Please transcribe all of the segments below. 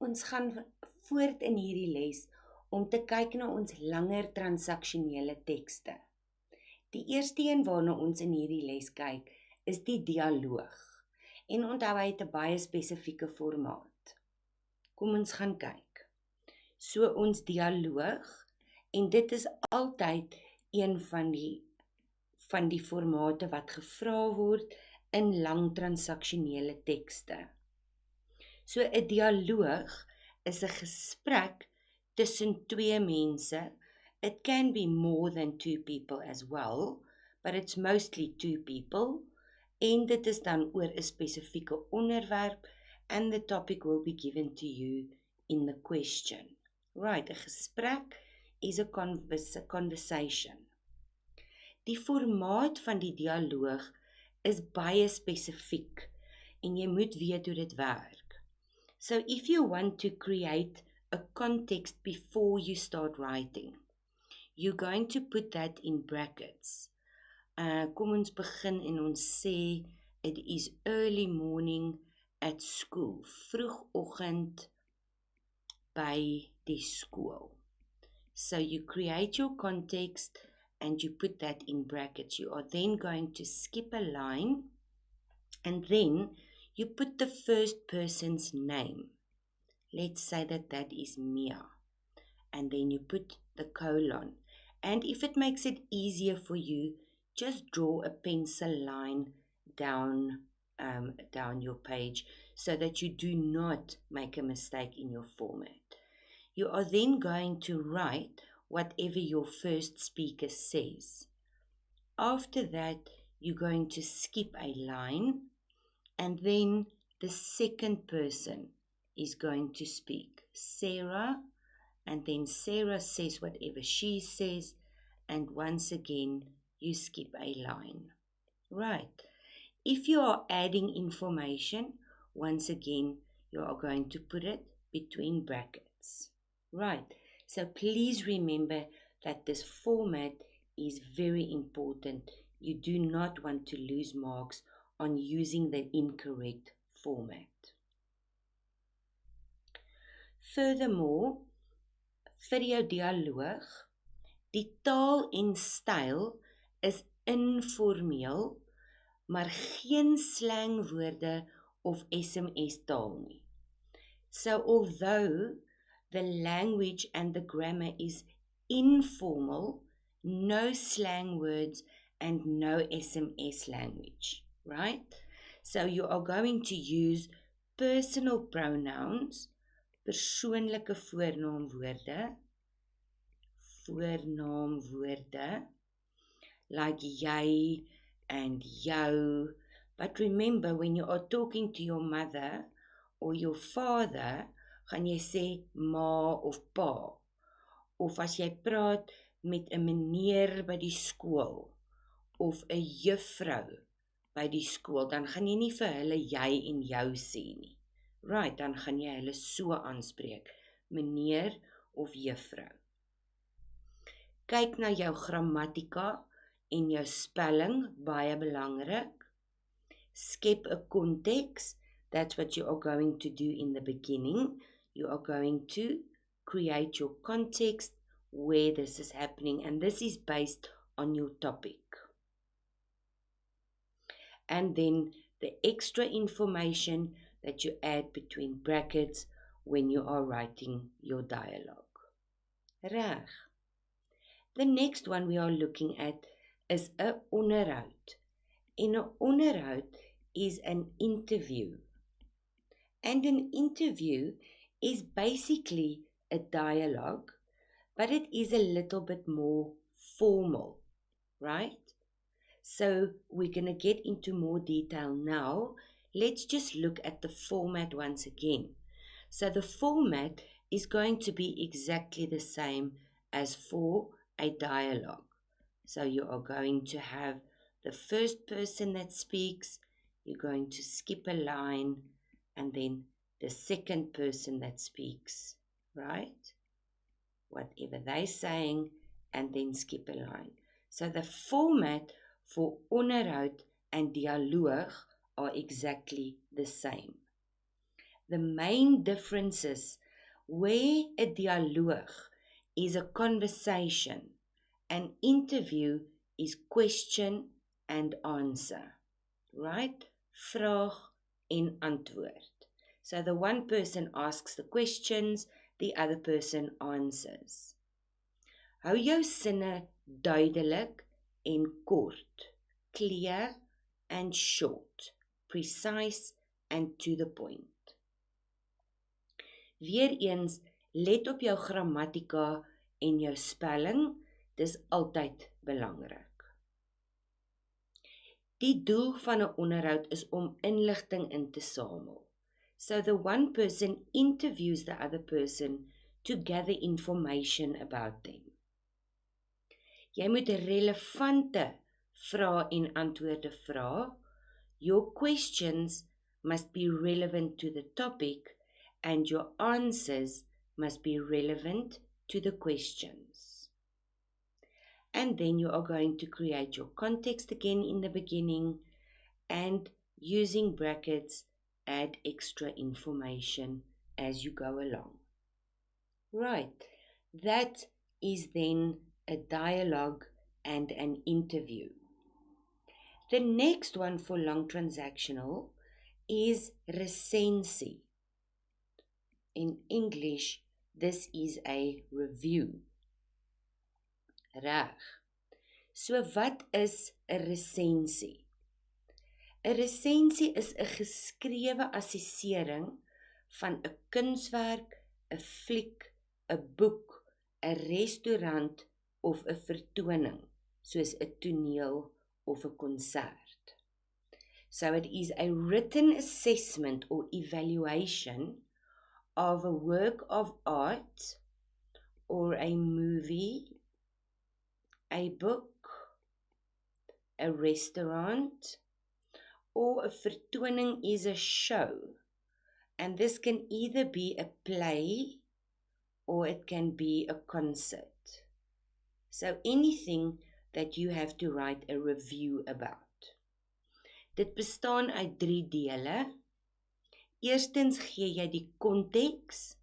Ons gaan voort in hierdie les om te kyk na ons langer transaksionele tekste. Die eerste een waarna ons in hierdie les kyk, is die dialoog. En onthou hy het 'n baie spesifieke formaat. Kom ons gaan kyk. So ons dialoog, en dit is altyd een van die formate wat gevra word in lang transaksionele tekste. So 'n dialoog is 'n gesprek tussen twee mense. It can be more than two people as well, but it's mostly two people. En dit is dan oor 'n spesifieke onderwerp, and the topic will be given to you in the question. Right, 'n gesprek is a conversation. Die formaat van die dialoog is baie spesifiek, en jy moet weet hoe dit werk. So if you want to create a context before you start writing, you're going to put that in brackets. Kom ons begin en ons sê, it is early morning at school. Vroegoggend by die skool. So you create your context and you put that in brackets. You are then going to skip a line and then you put the first person's name. Let's say that is Mia. And then you put the colon. And if it makes it easier for you, just draw a pencil line down your page so that you do not make a mistake in your format. You are then going to write whatever your first speaker says. After that, you're going to skip a line, and then the second person is going to speak. Sarah, and then Sarah says whatever she says, and once again, you skip a line. Right. If you are adding information, once again, you are going to put it between brackets. Right. So please remember that this format is very important. You do not want to lose marks on using the incorrect format. Furthermore, vir jou dialoog, die taal en styl is informeel, maar geen slangwoorde of SMS taal nie. So although the language and the grammar is informal, no slang words and no SMS language, right? So you are going to use personal pronouns, persoonlike voornaamwoorde, like jy and jou. But remember, when you are talking to your mother or your father, gaan jy sê ma of pa. Of as jy praat met 'n meneer by die skool of 'n juffrou by die skool, dan gaan jy nie vir hulle jy en jou sê nie. Right, dan gaan jy hulle so aanspreek, meneer of juffrou. Kyk na jou grammatika en jou spelling, baie belangrik. Skep 'n konteks. That's what you are going to do in the beginning. You are going to create your context where this is happening, and this is based on your topic. And then the extra information that you add between brackets when you are writing your dialogue. Reg. The next one we are looking at is 'n onderhoud. En 'n onderhoud is an interview. And an interview is basically a dialogue, but it is a little bit more formal, right? So we're going to get into more detail now. Let's just look at the format once again. So the format is going to be exactly the same as for a dialogue. So you are going to have the first person that speaks, you're going to skip a line, and then the second person that speaks, right? Whatever they're saying, and then skip a line. So the format for onderhoud and dialoog are exactly the same. The main differences where a dialoog is a conversation, an interview is question and answer, right? Vraag en antwoord. So the one person asks the questions, the other person answers. Hou jou sinne duidelik en kort, clear and short, precise and to the point. Weereens, let op jou grammatika en jou spelling, dis altyd belangrik. Die doel van 'n onderhoud is om inligting in te samel. So the one person interviews the other person to gather information about them. Jy moet relevante vrae en antwoorde vra. Your questions must be relevant to the topic and your answers must be relevant to the questions. And then you are going to create your context again in the beginning and using brackets, add extra information as you go along. Right, that is then a dialogue and an interview. The next one for long transactional is recensie. In English, this is a review. Reg. So wat is 'n resensie? 'n Resensie is 'n geskrewe assessering van 'n kunswerk, 'n fliek, 'n boek, 'n restaurant of 'n vertoning, soos 'n toneel of 'n konsert. So it is a written assessment or evaluation of a work of art or a movie, a book, a restaurant, or a vertoning is a show. And this can either be a play or it can be a concert. So anything that you have to write a review about. Dit bestaan uit 3 dele. Eerstens gee jy die konteks,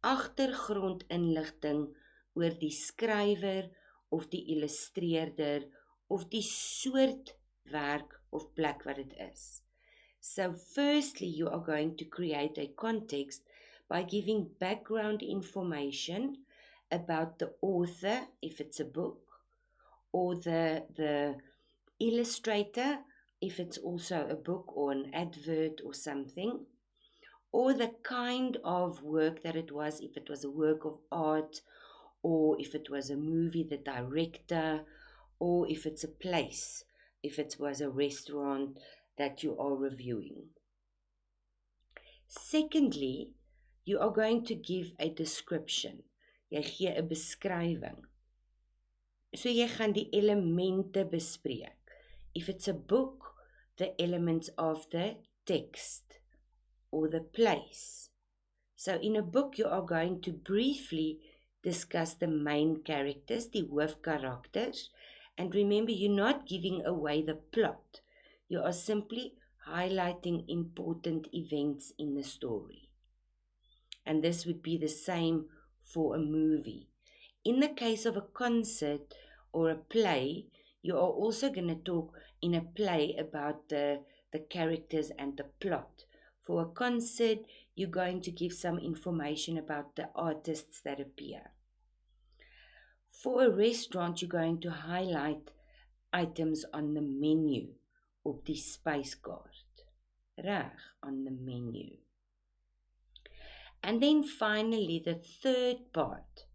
agtergrondinligting oor die skrywer of die illustreerder of die soort werk of plek wat dit is. So firstly, you are going to create a context by giving background information about the author, if it's a book, or the illustrator, if it's also a book or an advert or something, or the kind of work that it was, if it was a work of art, or if it was a movie, the director, or if it's a place, if it was a restaurant that you are reviewing. Secondly, you are going to give a description. Jy gee 'n beskrywing. So jy gaan die elemente bespreek. If it's a book, the elements of the text or the place. So in a book, you are going to briefly discuss the main characters, die hoofkarakters. And remember, you're not giving away the plot. You are simply highlighting important events in the story. And this would be the same for a movie. In the case of a concert or a play, you are also going to talk in a play about the characters and the plot. For a concert, you're going to give some information about the artists that appear. For a restaurant, you're going to highlight items on the menu, op die spyskaart. Reg, on the menu. And then finally, the third part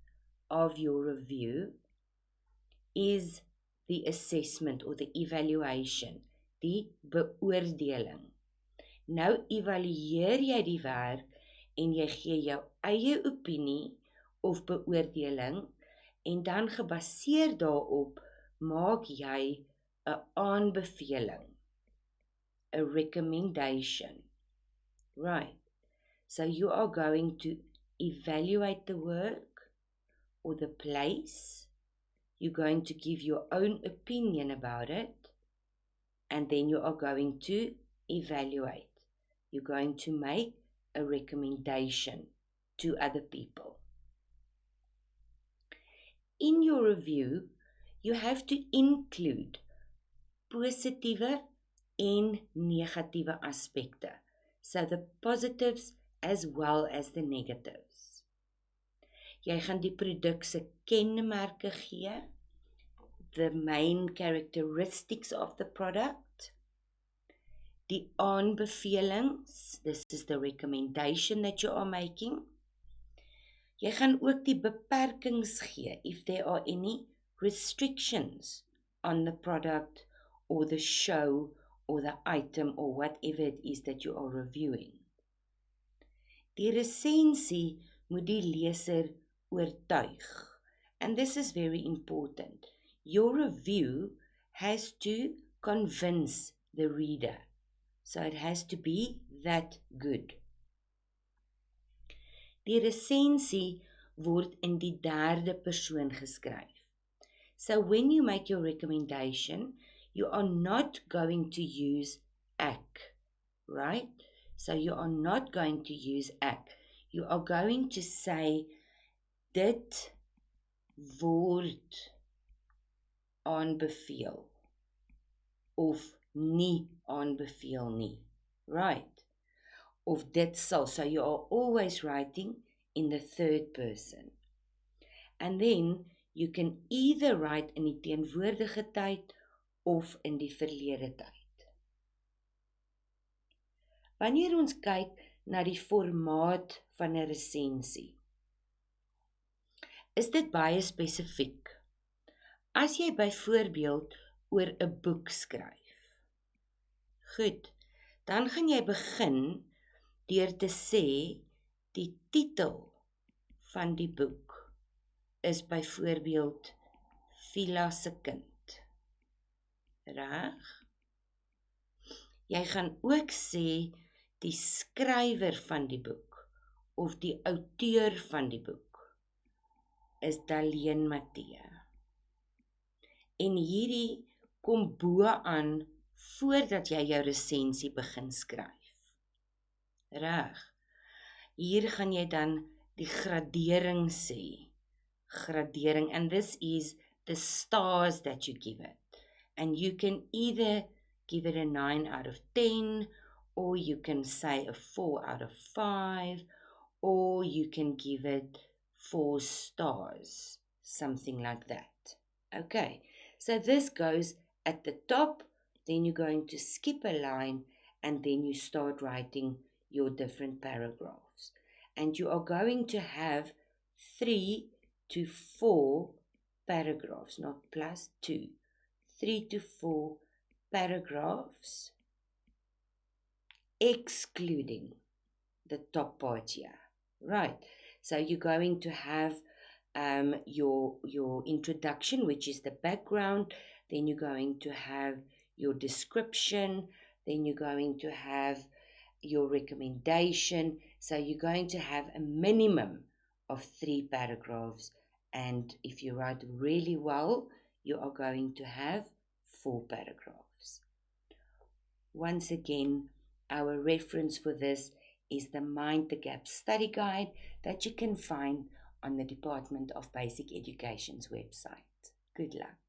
of your review is the assessment or the evaluation, die beoordeling. Nou evalueer jy die werk en jy gee jou eie opinie of beoordeling en dan gebaseer daarop maak jy 'n aanbeveling, a recommendation. Right. So you are going to evaluate the work or the place. You're going to give your own opinion about it. And then you are going to evaluate. You're going to make a recommendation to other people. In your review, you have to include positiewe en negatiewe aspekte. So the positives as well as the negatives. Jy gaan die produk se kenmerke gee, the main characteristics of the product, die aanbevelings, this is the recommendation that you are making. Jy gaan ook die beperkings gee, if there are any restrictions on the product or the show or the item or whatever it is that you are reviewing. Die resensie moet die leser oortuig. And this is very important. Your review has to convince the reader. So it has to be that good. Die resensie word in die derde persoon geskryf. So when you make your recommendation, you are not going to use ek, right? So you are not going to use ek. You are going to say, dit word aanbeveel of nie aanbeveel nie, right? Of dit sal. So you are always writing in the third person. And then you can either write in die teenwoordige tyd of in die verlede tyd. Wanneer ons kyk na die formaat van 'n resensie, is dit baie spesifiek. As jy byvoorbeeld oor 'n boek skryf, goed, dan gaan jy begin deur te sê die titel van die boek is byvoorbeeld Vila se kind. Reg? Jy gaan ook sê die skrywer van die boek of die outeur van die boek is Daleen Matthee. En hierdie kom bo aan voordat jy jou resensie begin skryf. Reg. Hier gaan jy dan die gradering sê. Gradering, and this is the stars that you give it. And you can either give it a 9 out of 10, or you can say a 4 out of 5, or you can give it 4 stars, something like that. Okay, so this goes at the top, then you're going to skip a line, and then you start writing your different paragraphs. And you are going to have 3 to 4 paragraphs, not plus 2, 3 to 4 paragraphs, excluding the top part here, right? So you're going to have your introduction, which is the background, then you're going to have your description, then you're going to have your recommendation. So you're going to have a minimum of 3 paragraphs, and if you write really well, you are going to have 4 paragraphs. Once again, our reference for this is the Mind the Gap study guide that you can find on the Department of Basic Education's website. Good luck.